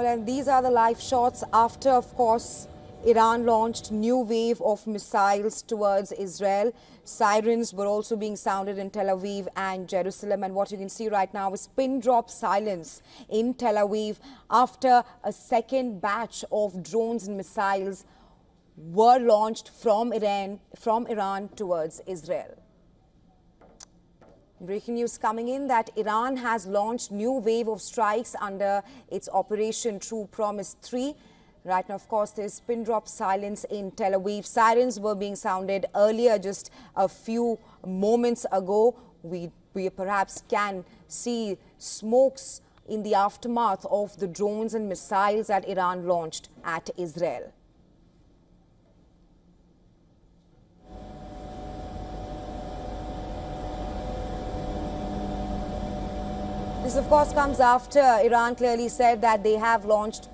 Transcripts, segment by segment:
Well, and these are the live shots after, of course, Iran launched new wave of missiles towards Israel. Sirens were also being sounded in Tel Aviv and Jerusalem. And what you can see right now is pin drop silence in Tel Aviv after a second batch of drones and missiles were launched from Iran towards Israel. Breaking news coming in that Iran has launched new wave of strikes under its Operation True Promise 3. Right now, of course, there's pin drop silence in Tel Aviv. Sirens were being sounded earlier, just a few moments ago. We perhaps can see smokes in the aftermath of the drones and missiles that Iran launched at Israel. This, of course, comes after Iran clearly said that they have launched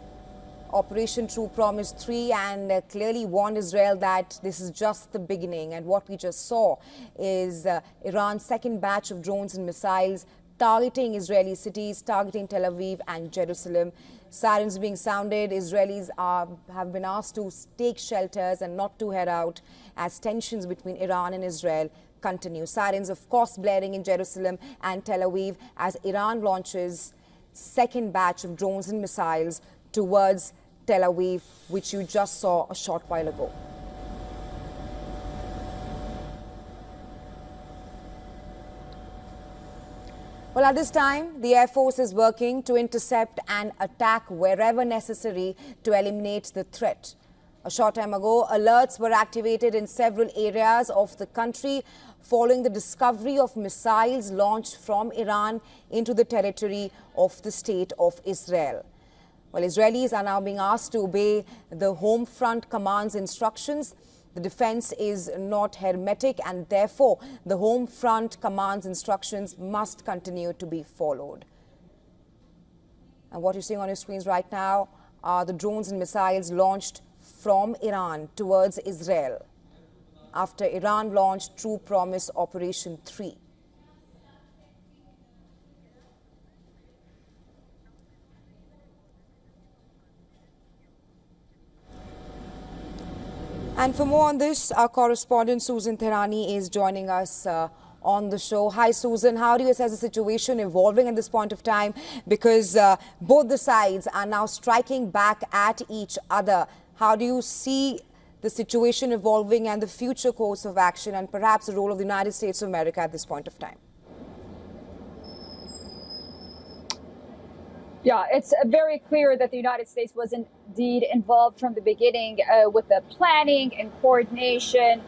Operation True Promise 3 and clearly warned Israel that this is just the beginning. And what we just saw is Iran's second batch of drones and missiles targeting Israeli cities, targeting Tel Aviv and Jerusalem. Sirens being sounded. Israelis have been asked to take shelters and not to head out as tensions between Iran and Israel continue. Sirens, of course, blaring in Jerusalem and Tel Aviv as Iran launches second batch of drones and missiles towards Tel Aviv, which you just saw a short while ago. Well, at this time, the Air Force is working to intercept and attack wherever necessary to eliminate the threat. A short time ago, alerts were activated in several areas of the country following the discovery of missiles launched from Iran into the territory of the state of Israel. Well, Israelis are now being asked to obey the Home Front Command's instructions. The defense is not hermetic and therefore the Home Front Command's instructions must continue to be followed. And what you're seeing on your screens right now are the drones and missiles launched from Iran towards Israel after Iran launched True Promise Operation 3. And for more on this, our correspondent Susan Tehrani is joining us on the show. Hi, Susan. How do you assess the situation evolving at this point of time? Because both the sides are now striking back at each other. How do you see the situation evolving and the future course of action and perhaps the role of the United States of America at this point of time? Yeah, it's very clear that the United States was indeed involved from the beginning with the planning and coordination.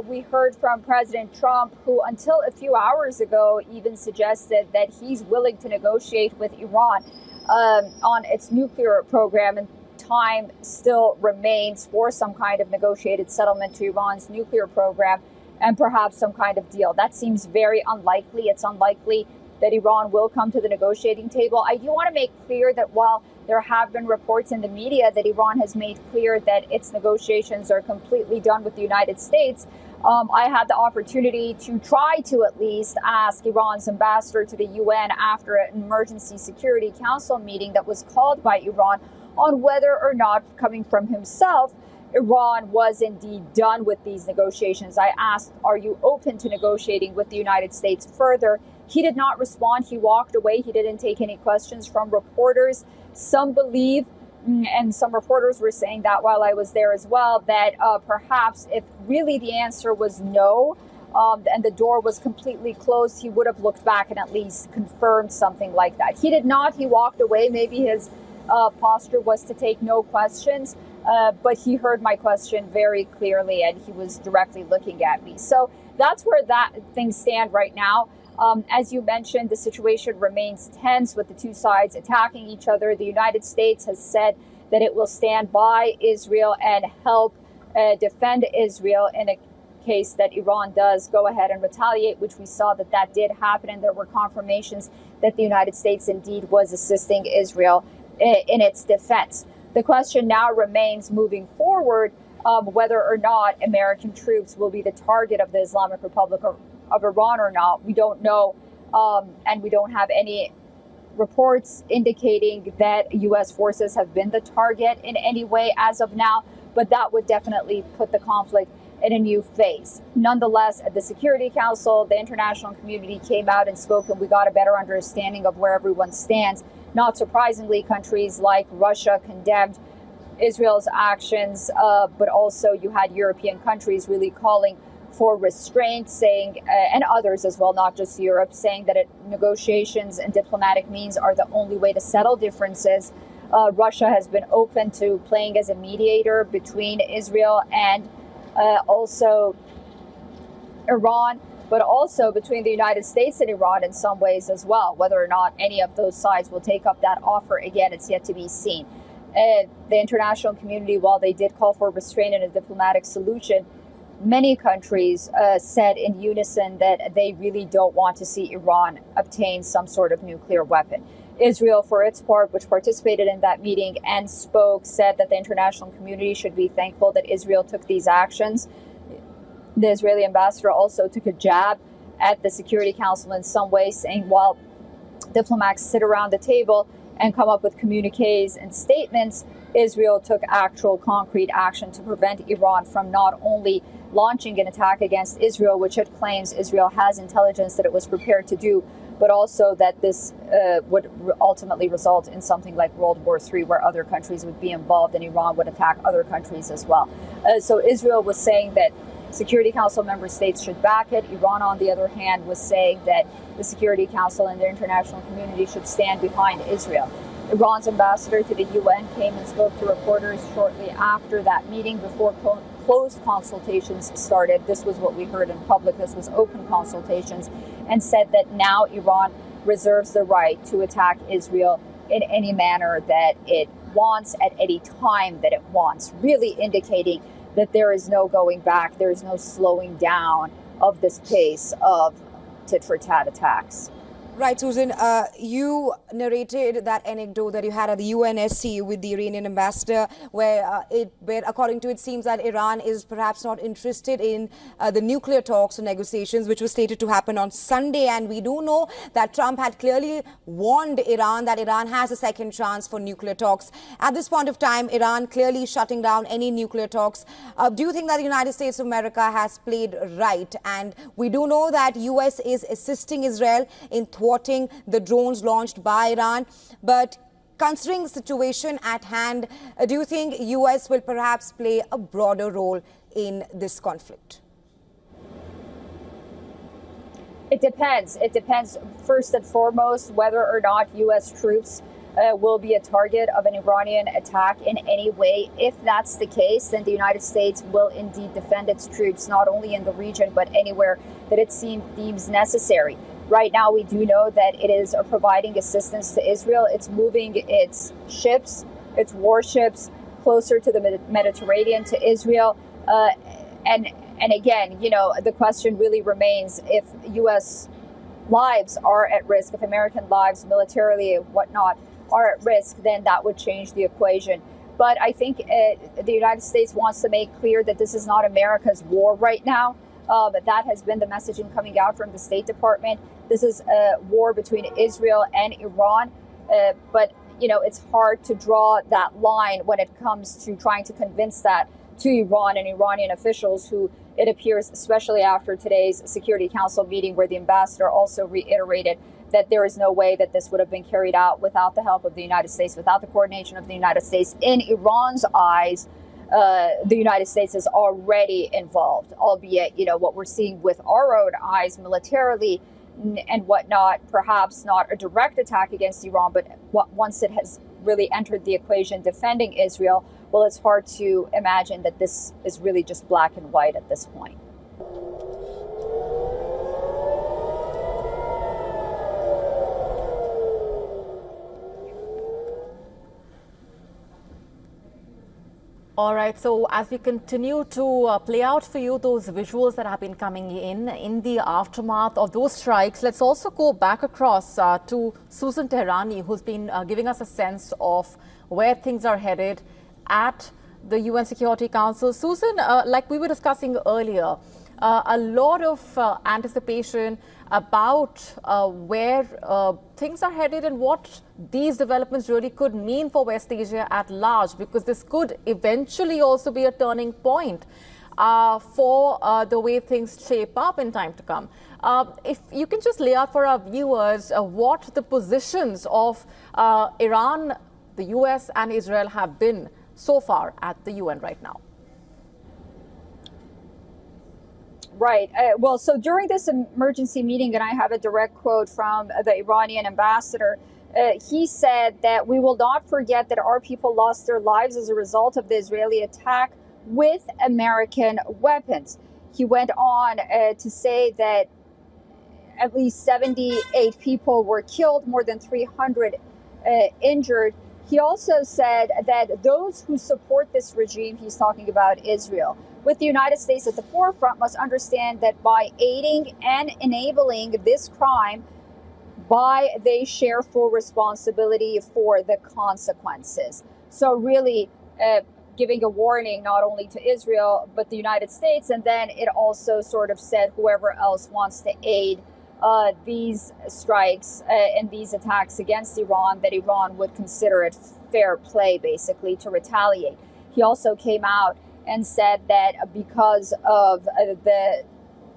We heard from President Trump, who until a few hours ago even suggested that he's willing to negotiate with Iran on its nuclear program, and time still remains for some kind of negotiated settlement to Iran's nuclear program and perhaps some kind of deal. That seems very unlikely. It's unlikely that Iran will come to the negotiating table. I do want to make clear that while there have been reports in the media that Iran has made clear that its negotiations are completely done with the United States, I had the opportunity to try to at least ask Iran's ambassador to the UN after an emergency security council meeting that was called by Iran on whether or not, coming from himself, Iran was indeed done with these negotiations. I asked, are you open to negotiating with the United States further? He did not respond. He walked away. He didn't take any questions from reporters. Some believe, and some reporters were saying that while I was there as well, that perhaps if really the answer was no, and the door was completely closed, he would have looked back and at least confirmed something like that. He did not. He walked away. Maybe his posture was to take no questions, but he heard my question very clearly and he was directly looking at me. So that's where things stand right now. As you mentioned, the situation remains tense with the two sides attacking each other. The United States has said that it will stand by Israel and help defend Israel in a case that Iran does go ahead and retaliate, which we saw that did happen. And there were confirmations that the United States indeed was assisting Israel in its defense. The question now remains moving forward whether or not American troops will be the target of the Islamic Republic of Iran or not. We don't know, and we don't have any reports indicating that U.S. forces have been the target in any way as of now, but that would definitely put the conflict in a new phase. Nonetheless, at the Security Council, the international community came out and spoke, and we got a better understanding of where everyone stands. Not surprisingly, countries like Russia condemned Israel's actions, but also you had European countries really calling for restraint, saying, and others as well, not just Europe, saying that negotiations and diplomatic means are the only way to settle differences. Russia has been open to playing as a mediator between Israel and also Iran, but also between the United States and Iran in some ways as well. Whether or not any of those sides will take up that offer, again, it's yet to be seen. The international community, while they did call for restraint and a diplomatic solution, many countries said in unison that they really don't want to see Iran obtain some sort of nuclear weapon. Israel, for its part, which participated in that meeting and spoke, said that the international community should be thankful that Israel took these actions. The Israeli ambassador also took a jab at the Security Council in some ways, saying while diplomats sit around the table and come up with communiques and statements, Israel took actual concrete action to prevent Iran from not only launching an attack against Israel, which it claims Israel has intelligence that it was prepared to do, but also that this would ultimately result in something like World War III, where other countries would be involved and Iran would attack other countries as well. So Israel was saying that Security Council member states should back it. Iran, on the other hand, was saying that the Security Council and the international community should stand behind Israel. Iran's ambassador to the UN came and spoke to reporters shortly after that meeting before closed consultations started. This was what we heard in public. This was open consultations, and said that now Iran reserves the right to attack Israel in any manner that it wants at any time that it wants, really indicating that there is no going back, there is no slowing down of this pace of tit-for-tat attacks. Right, Susan, you narrated that anecdote that you had at the UNSC with the Iranian ambassador, where according to it, seems that Iran is perhaps not interested in the nuclear talks or negotiations, which was slated to happen on Sunday. And we do know that Trump had clearly warned Iran that Iran has a second chance for nuclear talks. At this point of time, Iran clearly shutting down any nuclear talks. Do you think that the United States of America has played right? And we do know that US is assisting Israel in thwarting the drones launched by Iran. But considering the situation at hand, do you think US will perhaps play a broader role in this conflict? It depends. It depends, first and foremost, whether or not US troops will be a target of an Iranian attack in any way. If that's the case, then the United States will indeed defend its troops, not only in the region, but anywhere that it deems necessary. Right now, we do know that it is providing assistance to Israel. It's moving its ships, its warships, closer to the Mediterranean, to Israel. And again, you know, the question really remains, if U.S. lives are at risk, if American lives militarily and whatnot are at risk, then that would change the equation. But I think the United States wants to make clear that this is not America's war right now. But that has been the messaging coming out from the State Department. This is a war between Israel and Iran. But, you know, it's hard to draw that line when it comes to trying to convince that to Iran and Iranian officials, who it appears, especially after today's Security Council meeting, where the ambassador also reiterated that there is no way that this would have been carried out without the help of the United States, without the coordination of the United States. In Iran's eyes, the United States is already involved, albeit, you know, what we're seeing with our own eyes militarily and whatnot, perhaps not a direct attack against Iran, but once it has really entered the equation defending Israel, well, it's hard to imagine that this is really just black and white at this point. All right, so as we continue to play out for you those visuals that have been coming in the aftermath of those strikes, let's also go back across to Susan Tehrani, who's been giving us a sense of where things are headed at the UN Security Council. Susan, like we were discussing earlier, a lot of anticipation about where things are headed and what these developments really could mean for West Asia at large, because this could eventually also be a turning point for the way things shape up in time to come. If you can just lay out for our viewers what the positions of Iran, the US and Israel have been so far at the UN right now. Right. Well, so during this emergency meeting, and I have a direct quote from the Iranian ambassador, he said that we will not forget that our people lost their lives as a result of the Israeli attack with American weapons. He went on to say that at least 78 people were killed, more than 300 injured. He also said that those who support this regime, he's talking about Israel, with the United States at the forefront, must understand that by aiding and enabling this crime, they share full responsibility for the consequences. So really giving a warning not only to Israel, but the United States. And then it also sort of said whoever else wants to aid these strikes and these attacks against Iran, that Iran would consider it fair play, basically, to retaliate. He also came out and said that because of the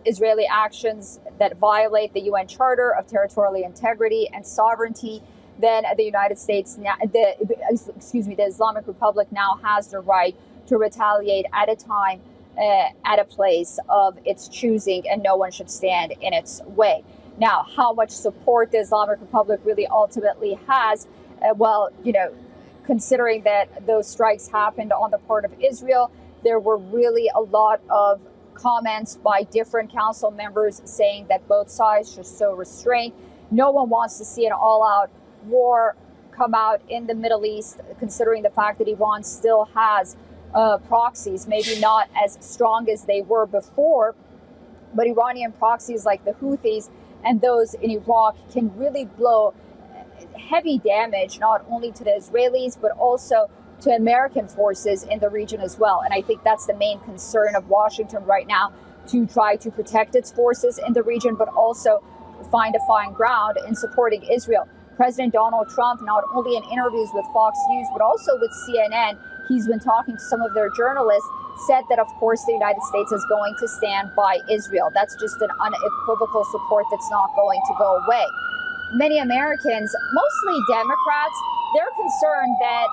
Israeli actions that violate the UN Charter of Territorial Integrity and Sovereignty, then the United States, the Islamic Republic now has the right to retaliate at a time, at a place of its choosing, and no one should stand in its way. Now, how much support the Islamic Republic really ultimately has, considering that those strikes happened on the part of Israel, there were really a lot of comments by different council members saying that both sides should show restraint. No one wants to see an all-out war come out in the Middle East, considering the fact that Iran still has proxies, maybe not as strong as they were before, but Iranian proxies like the Houthis and those in Iraq can really blow heavy damage, not only to the Israelis, but also to American forces in the region as well. And I think that's the main concern of Washington right now, to try to protect its forces in the region, but also find a fine ground in supporting Israel. President Donald Trump, not only in interviews with Fox News, but also with CNN, he's been talking to some of their journalists, said that, of course, the United States is going to stand by Israel. That's just an unequivocal support that's not going to go away. Many Americans, mostly Democrats, they're concerned that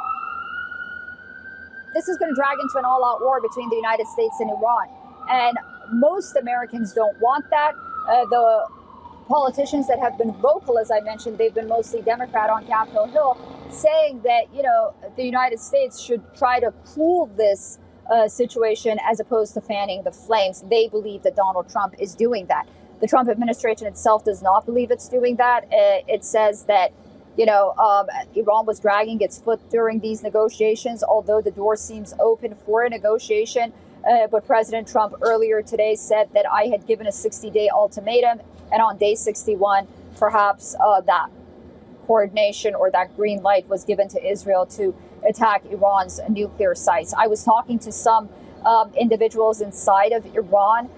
this is going to drag into an all-out war between the United States and Iran. And most Americans don't want that. The politicians that have been vocal, as I mentioned, they've been mostly Democrat on Capitol Hill, saying that, the United States should try to cool this situation as opposed to fanning the flames. They believe that Donald Trump is doing that. The Trump administration itself does not believe it's doing that. It says that Iran was dragging its foot during these negotiations, although the door seems open for a negotiation. But President Trump earlier today said that I had given a 60-day ultimatum, and on day 61, perhaps that coordination or that green light was given to Israel to attack Iran's nuclear sites. I was talking to some individuals inside of Iran.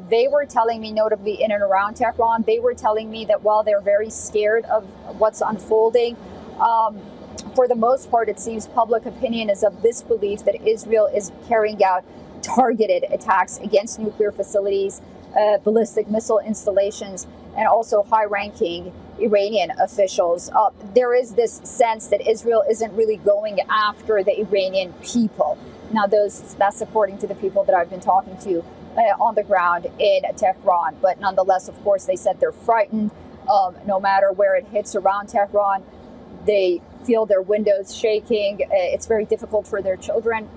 They were telling me, notably in and around Tehran, they were telling me that while they're very scared of what's unfolding, for the most part, it seems public opinion is of this belief that Israel is carrying out targeted attacks against nuclear facilities, ballistic missile installations, and also high-ranking Iranian officials. There is this sense that Israel isn't really going after the Iranian people. Now, that's according to the people that I've been talking to on the ground in Tehran. But nonetheless, of course, they said they're frightened. No matter where it hits around Tehran, they feel their windows shaking. It's very difficult for their children.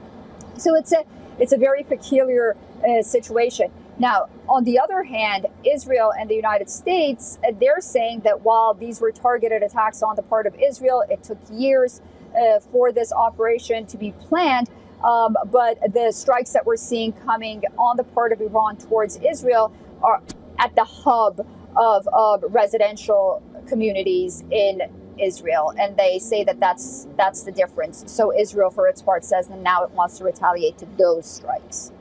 So it's a very peculiar situation. Now, on the other hand, Israel and the United States, they're saying that while these were targeted attacks on the part of Israel, it took years for this operation to be planned. But the strikes that we're seeing coming on the part of Iran towards Israel are at the hub of residential communities in Israel. And they say that that's the difference. So Israel, for its part, says that now it wants to retaliate to those strikes.